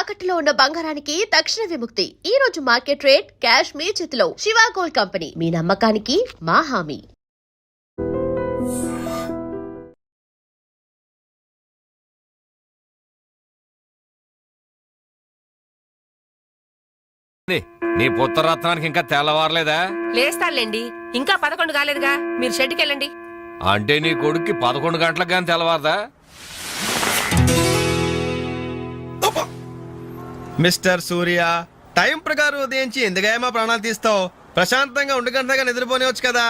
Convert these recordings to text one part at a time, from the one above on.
తాకట్టులో ఉన్న బంగారానికి తక్షణ విముక్తి. ఈ రోజు మార్కెట్ రేట్ క్యాష్ మీ చేతిలో. శివ గోల్డ్ కంపెనీ, మీ నమ్మకానికి మా హామీ. నీ పుత్రరత్నానికి ఇంకా తెల్లవారలేదా? లేస్తానులేండి, ఇంకా 11 కాలేదుగా. మీరు షెడ్కి వెళ్ళండి. అంటే నీ కొడుక్కి 11 గంటలకు కానీ తెల్లవారదా? మిస్టర్ సూర్య, టైం ప్రకారం ఉదయించి ఎందుకైనా ప్రాణాలు తీస్తావు? ప్రశాంతంగా 1 గంటగా నిద్రపోనివచ్చు కదా.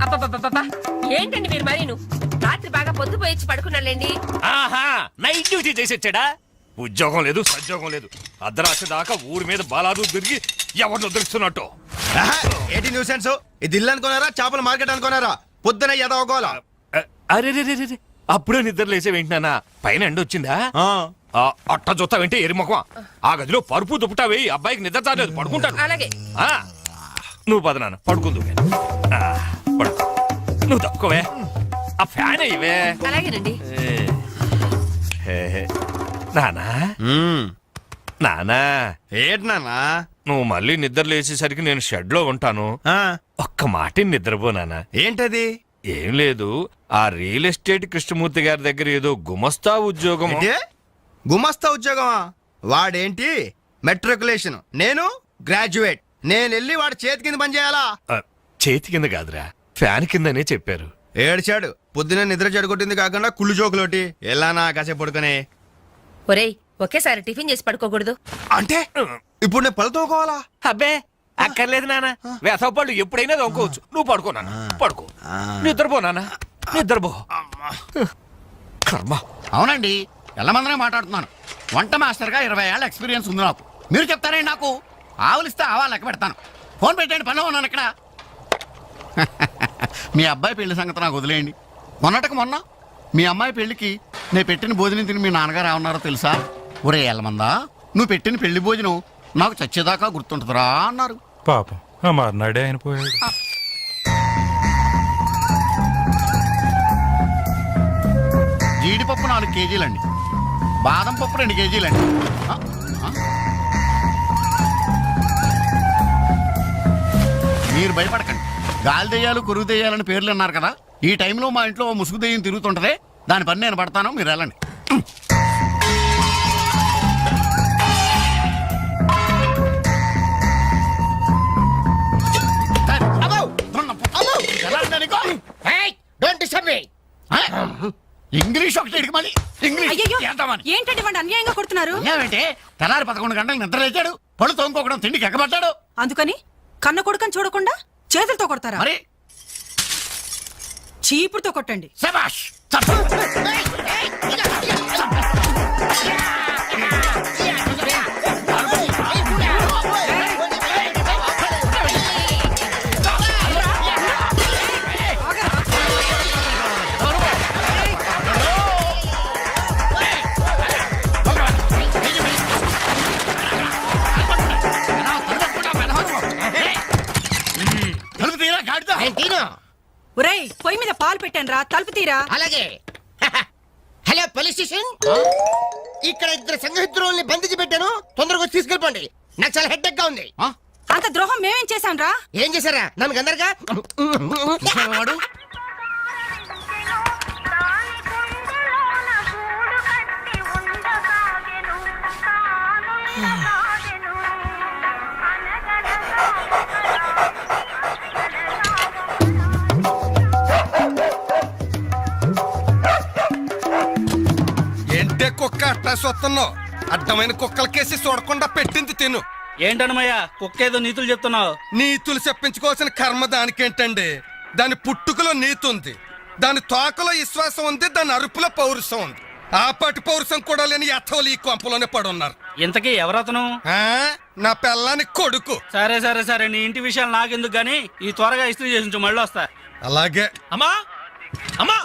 అబ్బబ్బబ్బబ్బా, ఏంటండి మీరు మరీను? రాత్రి బాగా పొద్దుపోయి పడుకున్నాలేండి. ఆహా, నైట్ డ్యూటీ చేసి వచ్చాడా? ఉద్యోగం లేదు, సద్యోగం లేదు. అర్ధరాత్రి దాకా ఊరి మీద బాలాదు తిరిగి ఎవరిని వదిలిస్తున్నట్టు. ఏంటి న్యూసెన్స్? ఇది ఇల్లు అనుకున్నారా, చేపల మార్కెట్ అనుకున్నారా? పొద్దున ఎదవకోవాలా? అరే అప్పుడే నిద్ర లేసే వింటున్నానా? పైన ఎండ వచ్చిందా? అట్ట చూస్తా వింటే ఎరిమొఖం. ఆ గదిలో పరుపు దుప్పటా వేయి, అబ్బాయికి నిద్ర చాలేదు, పడుకుంటాడు. అలాగే. నువ్వు పద నాన్న, పడుకుందు. పడుకో, నువ్వు తప్పుకోవే. ఆ ఫ్యాన్ అయ్యవే. అలాగేనండి. నానా నానా, ఏంటి నాన్నా? నువ్వు మళ్ళీ నిద్ర లేచేసరికి నేను షెడ్ లో ఉంటాను. ఒక్క మాట నిద్రపోనానా. ఏంటది? ఏం లేదు, ఆ రియల్ ఎస్టేట్ కృష్ణమూర్తి గారి దగ్గర ఏదో గుమస్తా ఉద్యోగం. గుమస్తా ఉద్యోగమా? వాడేంటి మెట్రికులేషన్, నేను గ్రాడ్యుయేట్. నేను వెళ్ళి వాడి చేతి కింద పని చేయాలా? చేతి కింద కాదురా, ఫ్యాన్ కిందనే చెప్పారు. ఏడ్చాడు. పొద్దున నిద్ర చెడగొట్టింది కాకుండా కుళ్ళు జోకులోటి. ఎలానా కాసేపు పడుకునే. ఒరేయ్, ఒకేసారి టిఫిన్ చేసి పడుకోకూడదు. అంటే ఇప్పుడు నేను పళ్ళతోకోవాలా? అబ్బే అక్కర్లేదు నాన్న, వేసవపళ్ళు ఎప్పుడైనా దొంగకోవచ్చు. నువ్వు పడుకో నాన్న, పడుకో. నిద్రపో నాన్న, నిద్రపో. కర్మ. అవునండి, ఎల్లమందనే మాట్లాడుతున్నాను. వంట మాస్టర్గా 20 ఏళ్ళ ఎక్స్పీరియన్స్ ఉంది నాకు. మీరు చెప్తారే నాకు? ఆవులిస్తే ఆవా లెక్క పెడతాను. ఫోన్ పెట్టండి, పనిలో ఉన్నాను ఇక్కడ. మీ అబ్బాయి పెళ్లి సంగతి నాకు వదిలేయండి. మొన్నటికి మొన్న మీ అమ్మాయి పెళ్లికి నేను పెట్టిన భోజనం తిని మీ నాన్నగారు ఏమన్నారో తెలుసా? ఒరే ఎల్లమందా, నువ్వు పెట్టిన పెళ్లి భోజనం నాకు చచ్చేదాకా గుర్తుంటుందిరా అన్నారు. పాపం ఆ మర్నాడే ఆయన పోయాడు. జీడిపప్పు 4 కేజీలండి, బాదం పప్పు 2 కేజీలండి. మీరు భయపడకండి. గాలి దెయ్యాలు, కురుగు దెయ్యాలని పేర్లు అన్నారు కదా. ఈ టైంలో మా ఇంట్లో ముసుగు దెయ్యం తిరుగుతుంటదే, దాని పని నేను పడతాను, మీరు వెళ్ళండి. ఇంగ్లీష్ ఒకటి ఇడికి మళ్ళీ ఏంటండి వాడు అన్యాయంగా కొడుతున్నారు? ఏమంటే తెల్లారి 11 గంటలకు నిద్ర లేచాడు, పళ్ళు తోముకోకడం తిండికి ఎక్కబడ్డాడు. అందుకని కన్న కొడుకని చూడకుండా చేతులతో కొడతారా? మరి చీపురుతో కొట్టండి. శభాష్. ఒరేయ్, పొయ్యి మీద పాలు పెట్టాను రా, తలుపు తీరా. అలాగే. హలో పోలీస్ స్టేషన్, ఇక్కడ 2 సంఘహితుల్ని బంధించి పెట్టాను, తొందరగా వచ్చి తీసుకెళ్ళిపోండి. నాకు చాలా హెడ్ గా ఉంది. అంత ద్రోహం మేమేం చేశాం రా? ఏం చేశారా? నన్ను అందరుగా వాడు ఏంటే కుక్క అట్టా సొత్తున్నావు? అడ్డమైన కుక్కలకేసి చూడకుండా పెట్టింది తిను. ఏంటన్నమయ్యా, కుక్కేదో నీతులు చెప్తున్నావు? నీతులు చెప్పించుకోవాల్సిన కర్మ దానికేంటండి? దాని పుట్టుకలో నీతి ఉంది, దాని తోకలో విశ్వాసం ఉంది, దాని అరుపులో పౌరుషం ఉంది. ఆ పాటి పౌరుషం కూడా లేని యథోలు ఈ కొంపలోనే పడున్నారు. ఇంతకీ ఎవరతను? నా పిల్లాని కొడుకు. సరే సరే సరే, నీ ఇంటి విషయాలు నాకెందుకు గానీ ఈ త్వరగా ఇస్త్రీ చేసి మళ్ళీ వస్తా. అలాగే. అమ్మా అమ్మా,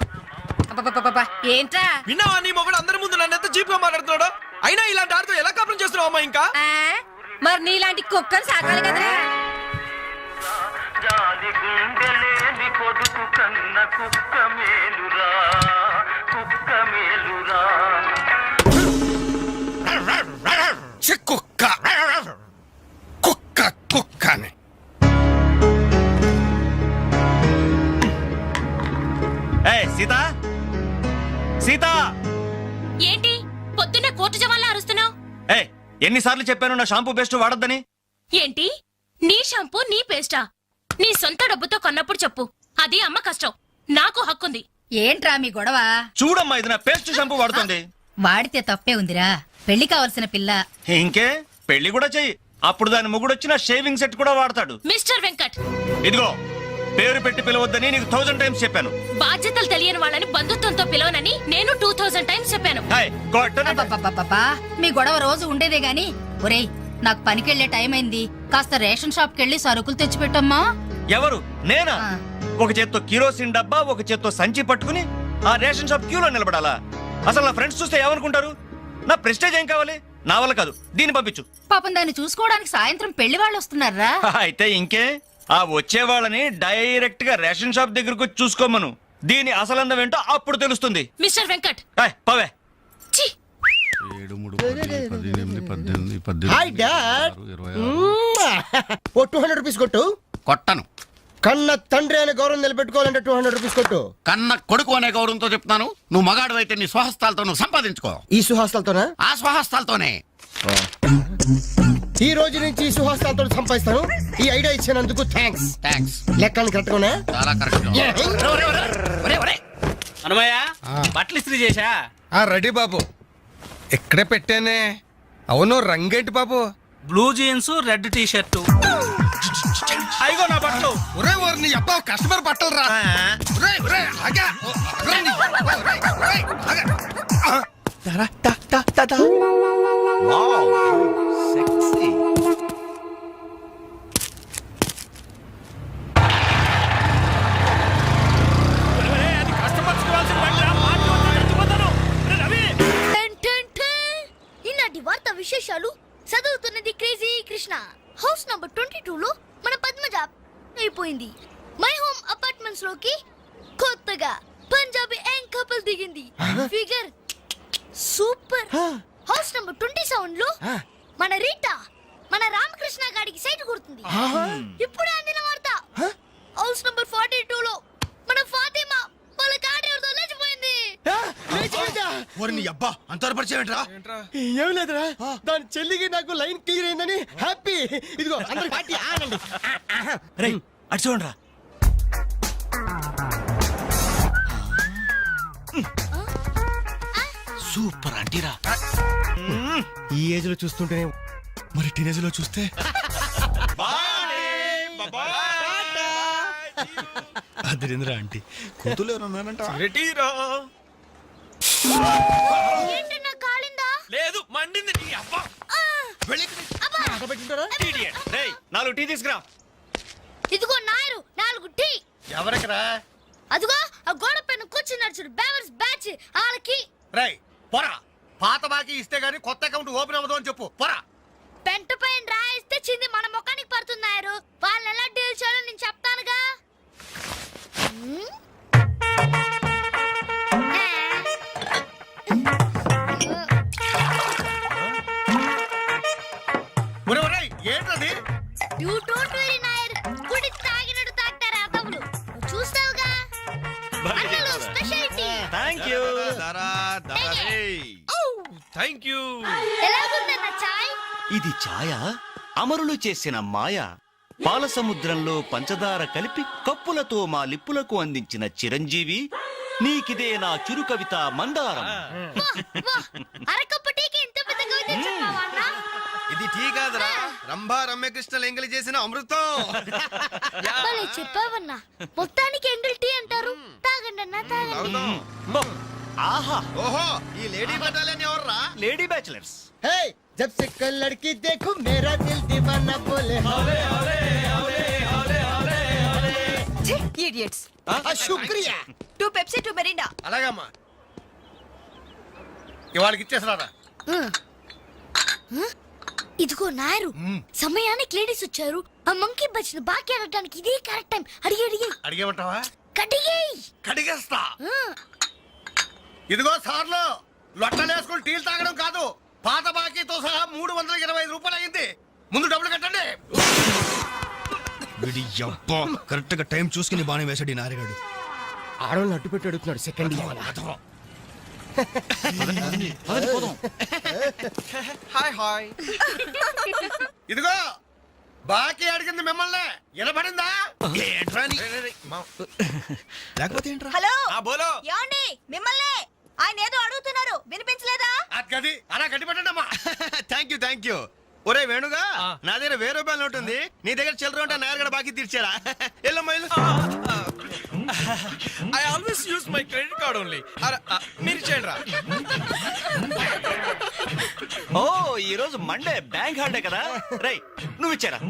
ఏంట్రా? విన్నావా? నీ మొగుడు అందరి ముందు నన్ను ఎంత చీప్ గా మాట్లాడుతున్నాడు. అయినా ఇలాంటి ఆడితో ఎలా కాపురం చేస్తున్నావు అమ్మా? ఇంకా మరి నీలాంటి కుక్కలు సాకాలి కదరా. కొడుకు కన్న కుక్క మేలురా, కుక్క మేలురా. సీత ఏంటి పొద్దున్నే కోర్టు జవాన్లా అరుస్తున్నావు? ఏ ఎన్నిసార్లు చెప్పాను నా షాంపూ బెస్ట్ వాడొద్దని? ఏంటి నీ షాంపూ నీ పేస్టా? నీ సొంత డబ్బుతో కొన్నప్పుడు చెప్పు, అది అమ్మ కష్టం, నాకు హక్కుంది. ఏంట్రా మీ గొడవ? చూడమ్మా ఇది నా పేస్ట్ షాంపూ వాడుతుంది. వాడితే తప్పే ఉందిరా, పెళ్లి కావలసిన పిల్ల. ఇంకే పెళ్లి కూడా చెయ్యి, అప్పుడు దాని మొగుడు వచ్చిన షేవింగ్ సెట్ కూడా వాడతాడు. మిస్టర్ వెంకట్, ఇదిగో పేరు పెట్టి పిలవద్దని నీకు 1000 టైమ్స్ చెప్పాను. బాధ్యతలు తెలియని వాళ్ళని బంధుత్వంతో పిలవనని నేను 2000 టైమ్స్ చెప్పాను. హాయ్ కొట్టను. అబ్బబ్బబ్బబ్బా, మీ గొడవ రోజు ఉండేదే గాని. ఒరేయ్, నాకు పనికెళ్లే టైం అయింది, కాస్త రేషన్ షాప్ కెళ్ళి సరుకులు తెచ్చిపెట్టమ్మా. ఎవరు? నేనా? ఆ. ఒక చేత్తో కిరోసిన్ డబ్బా, ఒక చేత్తో సంచి పట్టుకుని ఆ రేషన్ షాప్ క్యూలో నిలబడాలా? అసలు నా ఫ్రెండ్స్ చూస్తే ఏమనుకుంటారు? నా ప్రెస్టేజ్ ఏం కావాలి? నా వల్ల కాదు, దీన్ని పంపించు. పాపం దాన్ని చూసుకోవడానికి సాయంత్రం పెళ్లి వాళ్ళు వస్తున్నారా? అయితే ఇంకే ఆ వచ్చే వాళ్ళని డైరెక్ట్ గా రేషన్ షాప్ దగ్గరకు వచ్చి చూసుకోమను. దీని అసలందం ఏంటో అప్పుడు తెలుస్తుంది. మిస్టర్ వెంకట్, పవే. ఛీ! Hi dad. ఓ 200 రూపీస్ కొట్టు. కొట్టను. కన్న తండ్రి అనే గౌరవం నిలబెట్టుకోవాలంటే 200 రూపీస్ కొట్టు. కన్న కొడుకు అనే గౌరవంతో చెప్తాను. నువ్వు మగాడు అయితే నీ స్వహస్తాలతో నువ్వు సంపాదించుకో. ఈ సుహాస్తాలతోనా? ఆ స్వహస్తాలతోనే. ఈ రోజు నుంచి ఈ సుహాస్తాలతో సంపాదిస్తాను. ఈ ఐడియా ఇచ్చినందుకు థ్యాంక్స్. థ్యాంక్స్. లెక్కలు కరెక్ట్ గా చాలా కరెక్ట్. అనుమయ్య బట్టలు ఇస్త్రీ చేశా? రెడీ బాబు, ఇక్కడే పెట్టానే. అవును, రంగేంటి బాబు? Blue jeans, red T shirt. అయిగో నా బట్టలు. ఒరే ఒరే, నీ అబ్బా కస్టమర్ బట్టలు రా. ఒరేయ్, ఒరేయ్, ఆగా. ఒరేయ్, నీ అబ్బా, ఒరేయ్, ఒరేయ్, ఆగా. ఈనాటి వార్త విశేషాలు చదువుతున్నది క్రేజీ కృష్ణ. హౌస్ నంబర్ 22 లో మన పద్మజ అయిపోయింది. మై హోమ్ అపార్ట్మెంట్స్ లోకి కొత్తగా పంజాబీ యాంగ్ కపుల్ దిగింది. Figure super. హౌస్ నంబర్ 27 లో మన రీటా మన రామకృష్ణ గాడికి సైట్ కొడుతుంది. ఇప్పుడు అందిన వార్త హౌస్ నంబర్ 42 లో మన ఫాతిమా వాళ్ళ కాడేరుతో లేచిపోయింది. ఏం లేదురా, దాని చెల్లికి నాకు లైన్ క్లియర్ అయిందని హ్యాపీ. ఇదిగో అందరికి పార్టీ ఆనండి. అటు చూడండి రా. సూపర్ అంటీరా. ఈ ఏజ్ లో చూస్తుంటేనే మరి టీనేజ్ లో చూస్తే అదిరింద్రా ఆంటీ కూతురు ఎవరన్నారంట. ఏంటి నా కాలిందా? లేదు, మండింది నీ అబ్బా. రేయ్ 4 టీ తీసుకురా. ఇదిగో నాయరు 4 టీ. ఎవరికరా? అదిగో ఆ గోడ పైన కూర్చున్నాడు చూడు, బేవర్స్ బ్యాచ్ వాళ్ళకి. రై పోరా, పాత బాకీ ఇస్తే గానీ కొత్త అకౌంట్ ఓపెన్ అవ్వదు అని చెప్పు. పోరా. పెంట పైన రాయిస్తే చింది మన ముఖానికి పడుతున్నారు. వాళ్ళని ఎలా డీల్ చేయాలో నేను చెప్తానుగా. ఏంటది? యూ డోంట్ వరీ నాయర్, గుడి తాగినట్టు తాగుతారు అదవులు. చూస్తావుగా అన్నలు స్పెషాలిటీ. థాంక్యూ. Thank you. ఎలాగుందన్న చాయ్? ఇది ఛాయ అమరులు చేసిన మాయ. పాల సముద్రంలో పంచదార కలిపి కప్పులతో మా లిప్పులకు అందించిన చిరంజీవి, నీకిదే నా చురు కవిత మందారం. అరకప్పు టీకి ఇంత పెద్ద కవిత చెప్పావా అన్న? ఇది టీ కాదురా, రంభా రమ్యకృష్ణలు ఎంగిలి చేసిన అమృతం. భలే చెప్పావన్నా. మొత్తానికి ఎంగిల్ టీ అంటారు. తాగండి అన్న, తాగండి. ఆహా, ఓహో, ఈ లేడీ బటాలియన్ ఎవర్రా? Lady bachelors. హే, జబ్ సే కల్ లడ్కీ దేఖో మేరా దిల్ దీవానా బోలే హౌలే హౌలే హౌలే హౌలే హౌలే హౌలే. ఇడియట్స్. శుక్రియా. 2 పెప్సీ 2 మెరిండా. అలాగమ్మా, ఇవాళకి ఇచ్చేసరారా. ఇదిగో నాయరు, సమయానికి లేడీస్ వచ్చారు. ఆ మంకీ బచ్చిన బాకీ అడగడానికి ఇదే కరెక్ట్ టైం. అడిగి అడిగేమంటావా? కడిగేయ్. కడిగేస్తా. ఇదిగో సార్లు, లొట్టలేసుకుని టీలు తాగడం కాదు, పాత బాకీతో సహా 325 రూపాయలు అయింది. ముందు డబ్బులు కట్టండి. కరెక్ట్ గా టైం చూసుకుని బాగానే వేసాడు ఈ నారిగాడు. ఆడవాళ్ళని అడ్డు పెట్టి అడుగుతున్నాడు. సెకండ్ హాయ్ హాయ్ ఇదిగో బాకీ అడిగింది మిమ్మల్ని వినపడిందా? లేకపోతే ఏంట్రా హలో బోలో ఏమండి మిమ్మల్ని ఆయన ఏదో అడుగుతున్నారు వినిపించలేదా? గది అలా గట్టి పెట్టండమ్మా. థ్యాంక్ యూ ఒరే వేణుగా నా దగ్గర 1000 రూపాయల నోటు ఉంది, నీ దగ్గర చిల్లర ఉంటే నేరగడ బాకీ తీర్చారా? ఎల్లమ్మా ఇల్లు. I always use my credit card only. మీరు ఇచ్చేయండి రా. ఓ ఈ రోజు మండే బ్యాంక్ హాలిడే కదా. రై నువ్వు ఇచ్చారా?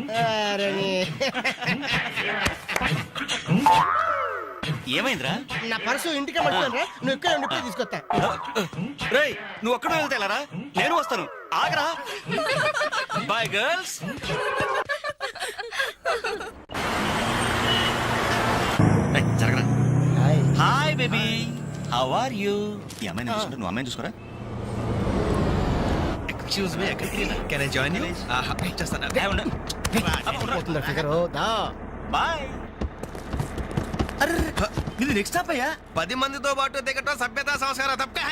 ఏమైందిరా? నా పర్సు ఇంటికే మర్చిపోయాను రా, నువ్వు ఇక్కడ ఉండి ఇప్పుడే తీసుకొస్తా. రేయ్ నువ్వు ఒక్కడే వెళ్తేలారా, నేను వస్తాను. ఆగరా. Bye girls. జరగరా. Hi baby, how are you? ఈ అమ్మాయిని చూసుకుంటే నువ్వు అమ్మాయిని చూసుకోరా. ఎక్స్క్యూజ్ మీ, ఎక్కడికి? Can I join you? చేస్తాను. పోతుందా ఫిగర్? దా బాయ్. ఇది నెక్స్ట్ స్టాప్ అయ్యా. 10 మందితో పాటు దిగటం సభ్యత సంస్కారం తప్పే.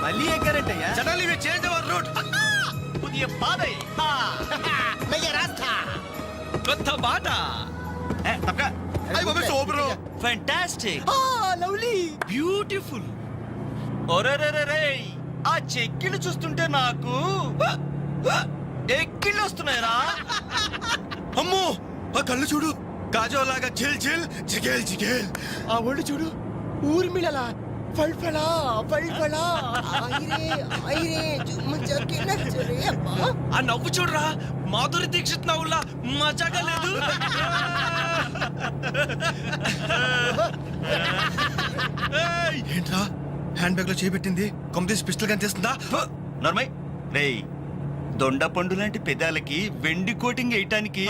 మళ్ళీ ఎక్కారంటయ్యా. Suddenly we change our route. పుదియ పాదై. నయ్య రాస్తా కొత్త బాట. తప్పక. అయ్య బాబే సూపర్. ఫ్యాంటాస్టిక్. Lovely beautiful. ఒరేరేరే, ఆ చెక్కిళ్ళు చూస్తుంటే నాకు ఎక్కిళ్ళు వస్తున్నాయరా. అమ్మో ఆ కళ్ళు చూడు, కాజోలాగా జిల్ జిల్ జిగేల్ జిగేల్. ఆ ఒళ్ళు చూడు, ఊర్మిళలా ఫల్ఫలా ఫల్ఫలా. ఐరే ఐరే జుమ్మ జకి నచ్చరే అబ్బా. ఆ నవ్వు చూడరా, మాధురి దీక్షిత్ నవ్వులా మజాగా లేదు. ఏంట్రా హ్యాండ్ బ్యాగ్ లో చేపెట్టింది? కొమ్మతీసి పిస్టల్ కనిపిస్తుందా? నర్మయ్ రేయ్, దొండ పండు లాంటి పెదాలకి వెండి కోటింగ్ వేయటానికి